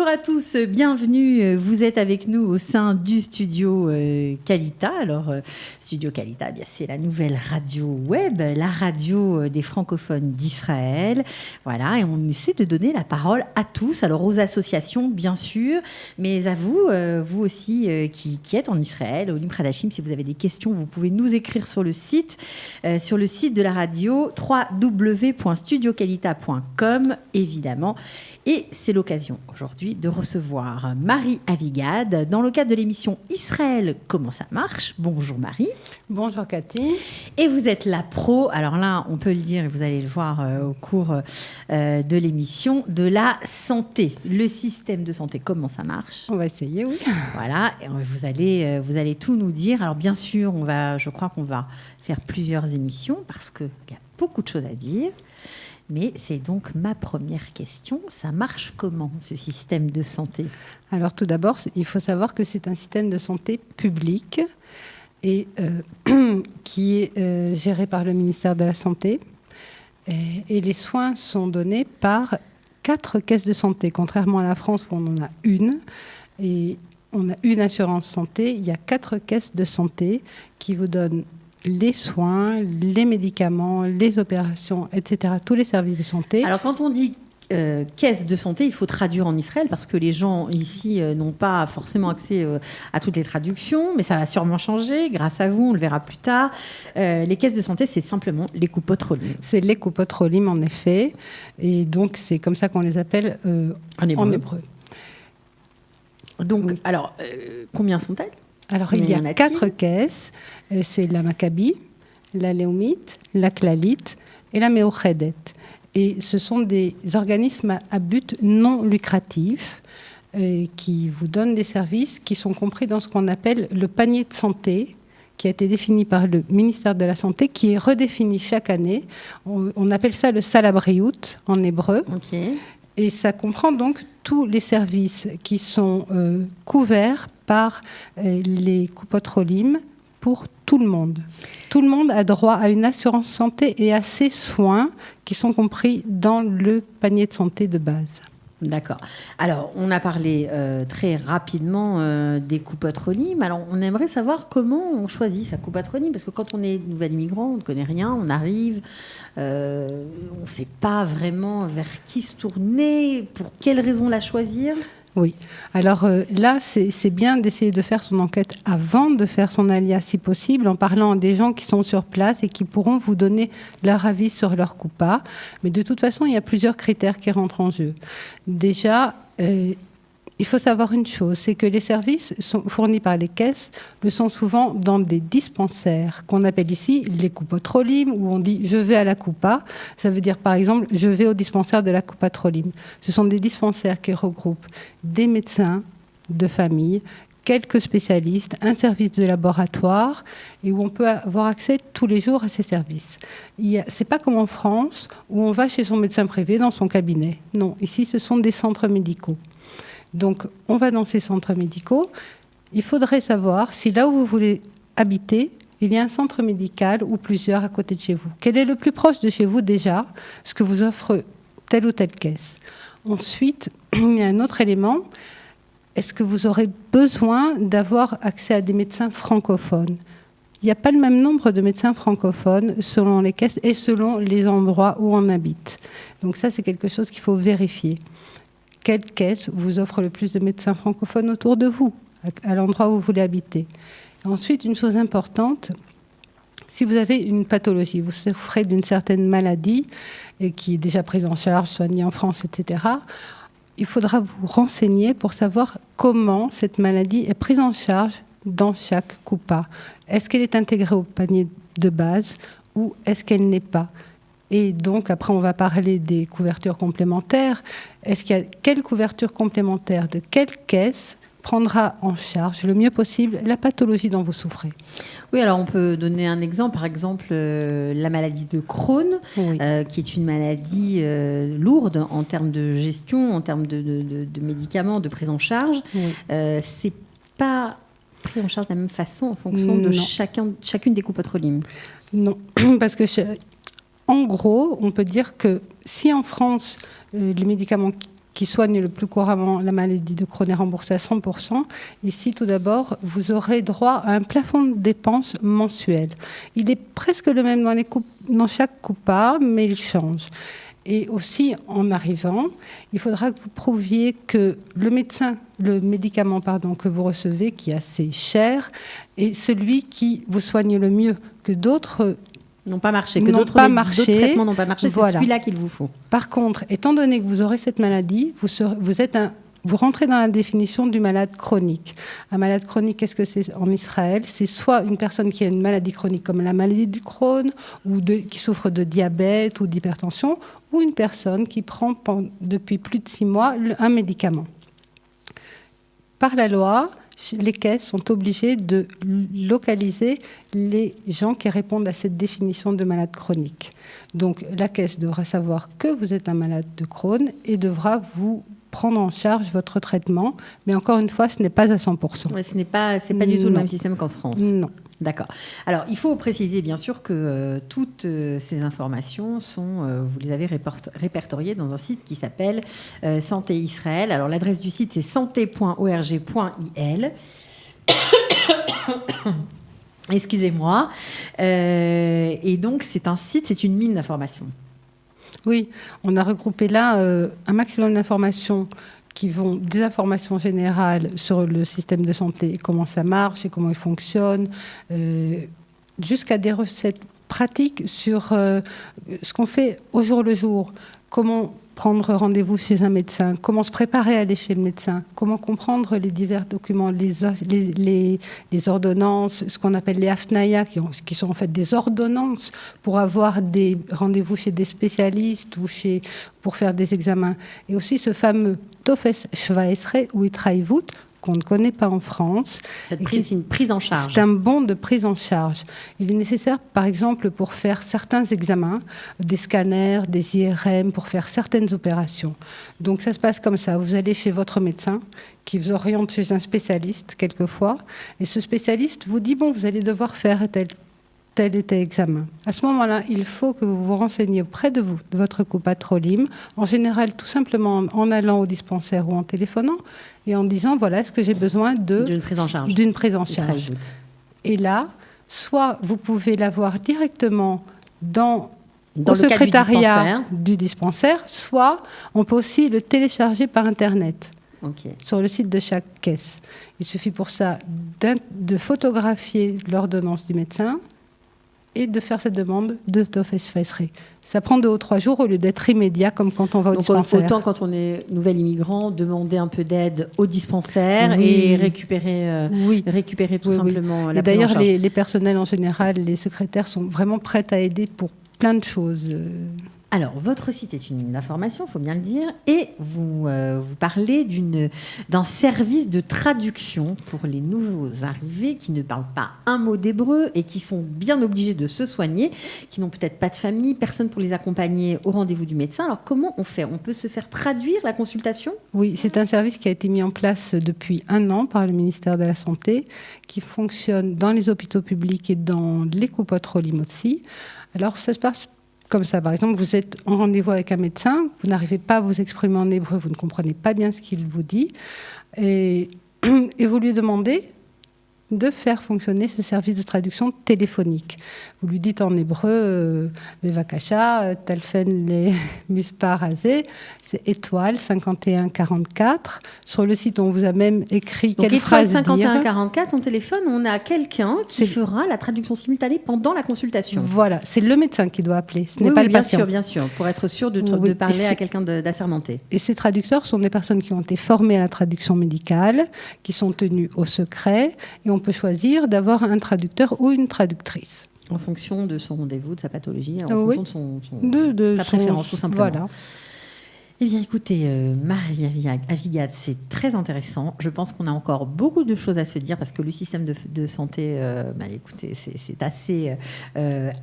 Bonjour à tous, bienvenue. Vous êtes avec nous au sein du studio Kalita. Alors, Studio Kalita, c'est la nouvelle radio web, la radio des francophones d'Israël. Voilà, et on essaie de donner la parole à tous, alors aux associations bien sûr, mais à vous, vous aussi qui êtes en Israël, au Olim Hadashim. Si vous avez des questions, vous pouvez nous écrire sur le site de la radio, www.studiokalita.com, évidemment. Et c'est l'occasion aujourd'hui de recevoir Marie Avigad dans le cadre de l'émission Israël, comment ça marche. Bonjour Marie. Bonjour Cathy. Et vous êtes la pro, alors là on peut le dire et vous allez le voir au cours de l'émission, de la santé, le système de santé, comment ça marche. On va essayer, oui. Voilà, et vous allez tout nous dire. Alors bien sûr, je crois qu'on va faire plusieurs émissions parce qu'il y a beaucoup de choses à dire. Mais c'est donc ma première question. Ça marche comment, ce système de santé ? Alors tout d'abord, il faut savoir que c'est un système de santé public et qui est géré par le ministère de la Santé. Et les soins sont donnés par 4 caisses de santé, contrairement à la France où on en a une. Et on a une assurance santé. Il y a 4 caisses de santé qui vous donnent les soins, les médicaments, les opérations, etc., tous les services de santé. Alors, quand on dit caisse de santé, il faut traduire en Israël parce que les gens ici n'ont pas forcément accès à toutes les traductions, mais ça va sûrement changer grâce à vous, on le verra plus tard. Les caisses de santé, c'est simplement les Coupot Cholim. C'est les Coupot Cholim, en effet, et donc c'est comme ça qu'on les appelle en hébreu. Donc, oui. Alors, combien sont-elles ? Alors, il y a 4 caisses. C'est la Maccabi, la Léumite, la Clalite et la Meochedet. Et ce sont des organismes à but non lucratif qui vous donnent des services qui sont compris dans ce qu'on appelle le panier de santé, qui a été défini par le ministère de la Santé, qui est redéfini chaque année. On appelle ça le Salabriout en hébreu. Okay. Et ça comprend donc tous les services qui sont couverts par les Coupot Cholim pour tout le monde. Tout le monde a droit à une assurance santé et à ces soins qui sont compris dans le panier de santé de base. D'accord. Alors, on a parlé très rapidement des Coupot Cholim. Alors, on aimerait savoir comment on choisit sa Coupot Cholim, parce que quand on est nouvel immigrant, on ne connaît rien, on arrive, on ne sait pas vraiment vers qui se tourner, pour quelles raisons la choisir. Oui. Alors là, c'est bien d'essayer de faire son enquête avant de faire son alia, si possible, en parlant à des gens qui sont sur place et qui pourront vous donner leur avis sur leur coupa. Mais de toute façon, il y a plusieurs critères qui rentrent en jeu. Déjà, il faut savoir une chose, c'est que les services fournis par les caisses le sont souvent dans des dispensaires qu'on appelle ici les Coupot Cholim, où on dit « je vais à la coupa ». Ça veut dire par exemple « je vais au dispensaire de la Coupot Cholim ». Ce sont des dispensaires qui regroupent des médecins de famille, quelques spécialistes, un service de laboratoire et où on peut avoir accès tous les jours à ces services. C'est pas comme en France où on va chez son médecin privé dans son cabinet. Non, ici ce sont des centres médicaux. Donc, on va dans ces centres médicaux. Il faudrait savoir si là où vous voulez habiter, il y a un centre médical ou plusieurs à côté de chez vous. Quel est le plus proche de chez vous déjà, ce que vous offre telle ou telle caisse. Ensuite, il y a un autre élément. Est-ce que vous aurez besoin d'avoir accès à des médecins francophones ? Il n'y a pas le même nombre de médecins francophones selon les caisses et selon les endroits où on habite. Donc ça, c'est quelque chose qu'il faut vérifier. Quelle caisse vous offre le plus de médecins francophones autour de vous, à l'endroit où vous voulez habiter. Ensuite, une chose importante, si vous avez une pathologie, vous souffrez d'une certaine maladie et qui est déjà prise en charge, soignée en France, etc., il faudra vous renseigner pour savoir comment cette maladie est prise en charge dans chaque coupa. Est-ce qu'elle est intégrée au panier de base ou est-ce qu'elle n'est pas ? Et donc, après, on va parler des couvertures complémentaires. Est-ce qu'il y a quelle couverture complémentaire de quelle caisse prendra en charge le mieux possible la pathologie dont vous souffrez ? Oui, alors on peut donner un exemple. Par exemple, la maladie de Crohn, oui. Qui est une maladie lourde en termes de gestion, en termes de médicaments, de prise en charge. Oui. C'est pas pris en charge de la même façon en fonction de chacune des Coupot Cholim. Non, parce que... En gros, on peut dire que si en France, les médicaments qui soigne le plus couramment la maladie de Crohn est remboursé à 100%. Ici, tout d'abord, vous aurez droit à un plafond de dépenses mensuel. Il est presque le même dans chaque coupa, mais il change. Et aussi, en arrivant, il faudra que vous prouviez que le médicament que vous recevez, qui est assez cher, est celui qui vous soigne le mieux, que d'autres n'ont pas marché, que d'autres traitements n'ont pas marché, c'est celui-là qu'il vous faut. Par contre, étant donné que vous aurez cette maladie, vous rentrez dans la définition du malade chronique. Un malade chronique, qu'est-ce que c'est en Israël? C'est soit une personne qui a une maladie chronique comme la maladie du Crohn, ou qui souffre de diabète ou d'hypertension, ou une personne qui prend depuis plus de 6 mois un médicament. Par la loi, les caisses sont obligées de localiser les gens qui répondent à cette définition de malade chronique. Donc la caisse devra savoir que vous êtes un malade de Crohn et devra vous prendre en charge votre traitement. Mais encore une fois, ce n'est pas à 100%. Ouais, c'est pas du tout le même système qu'en France. Non. D'accord. Alors, il faut préciser bien sûr que toutes ces informations vous les avez répertoriées dans un site qui s'appelle Santé Israël. Alors, l'adresse du site, c'est santé.org.il. Excusez-moi. Et donc, c'est une mine d'informations. Oui, on a regroupé là un maximum d'informations qui vont des informations générales sur le système de santé, comment ça marche et comment il fonctionne, jusqu'à des recettes pratiques sur ce qu'on fait au jour le jour, comment prendre rendez-vous chez un médecin, comment se préparer à aller chez le médecin, comment comprendre les divers documents, les ordonnances, ce qu'on appelle les afnaya, qui sont en fait des ordonnances pour avoir des rendez-vous chez des spécialistes ou pour faire des examens. Et aussi ce fameux Tofes Shvaesre ou Itraivut, qu'on ne connaît pas en France. C'est une prise en charge. C'est un bon de prise en charge. Il est nécessaire, par exemple, pour faire certains examens, des scanners, des IRM, pour faire certaines opérations. Donc ça se passe comme ça. Vous allez chez votre médecin, qui vous oriente chez un spécialiste, quelquefois, et ce spécialiste vous dit, bon, vous allez devoir faire tel et tel examen. À ce moment-là, il faut que vous vous renseigniez auprès de vous, de votre copatrolim, en général tout simplement en allant au dispensaire ou en téléphonant et en disant, voilà, est-ce que j'ai besoin d'une prise en charge. Et là, soit vous pouvez l'avoir directement dans au secrétariat du dispensaire, soit on peut aussi le télécharger par Internet. Okay. Sur le site de chaque caisse. Il suffit pour ça de photographier l'ordonnance du médecin et de faire cette demande de Tofes Fesré. Ça prend 2 ou 3 jours au lieu d'être immédiat comme quand on va au dispensaire. Autant quand on est nouvel immigrant, demander un peu d'aide au dispensaire et récupérer tout simplement la prise en charge. Et d'ailleurs, les personnels en général, les secrétaires sont vraiment prêts à aider pour plein de choses. Alors, votre site est une mine d'informations, il faut bien le dire, et vous parlez d'un service de traduction pour les nouveaux arrivés qui ne parlent pas un mot d'hébreu et qui sont bien obligés de se soigner, qui n'ont peut-être pas de famille, personne pour les accompagner au rendez-vous du médecin. Alors, comment on fait? On peut se faire traduire la consultation? Oui, c'est un service qui a été mis en place depuis 1 an par le ministère de la Santé, qui fonctionne dans les hôpitaux publics et dans les Coupotrolim aussi. Alors, ça se passe comme ça, par exemple, vous êtes en rendez-vous avec un médecin, vous n'arrivez pas à vous exprimer en hébreu, vous ne comprenez pas bien ce qu'il vous dit, et vous lui demandez de faire fonctionner ce service de traduction téléphonique. Vous lui dites en hébreu, Bevakasha, Talfen le Mispar Azé, c'est étoile 5144. Sur le site, on vous a même écrit quelle phrase dire. Donc étoile 5144, on téléphone, on a quelqu'un qui fera la traduction simultanée pendant la consultation. Voilà, c'est le médecin qui doit appeler, ce n'est pas le patient. Bien sûr, pour être sûr de parler à quelqu'un d'assermenté. Et ces traducteurs sont des personnes qui ont été formées à la traduction médicale, qui sont tenues au secret, et on peut choisir d'avoir un traducteur ou une traductrice. En fonction de son rendez-vous, de sa pathologie, en fonction de sa préférence, tout simplement. Voilà. Eh bien, écoutez, Marie Aviad, c'est très intéressant. Je pense qu'on a encore beaucoup de choses à se dire parce que le système de santé, écoutez, c'est assez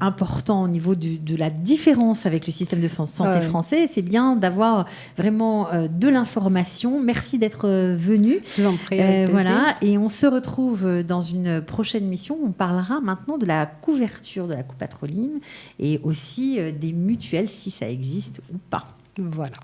important au niveau de la différence avec le système de santé français. C'est bien d'avoir vraiment de l'information. Merci d'être venu. Je vous en prie. Voilà, et on se retrouve dans une prochaine mission. On parlera maintenant de la couverture de la Coupatrolim et aussi des mutuelles, si ça existe ou pas. Voilà.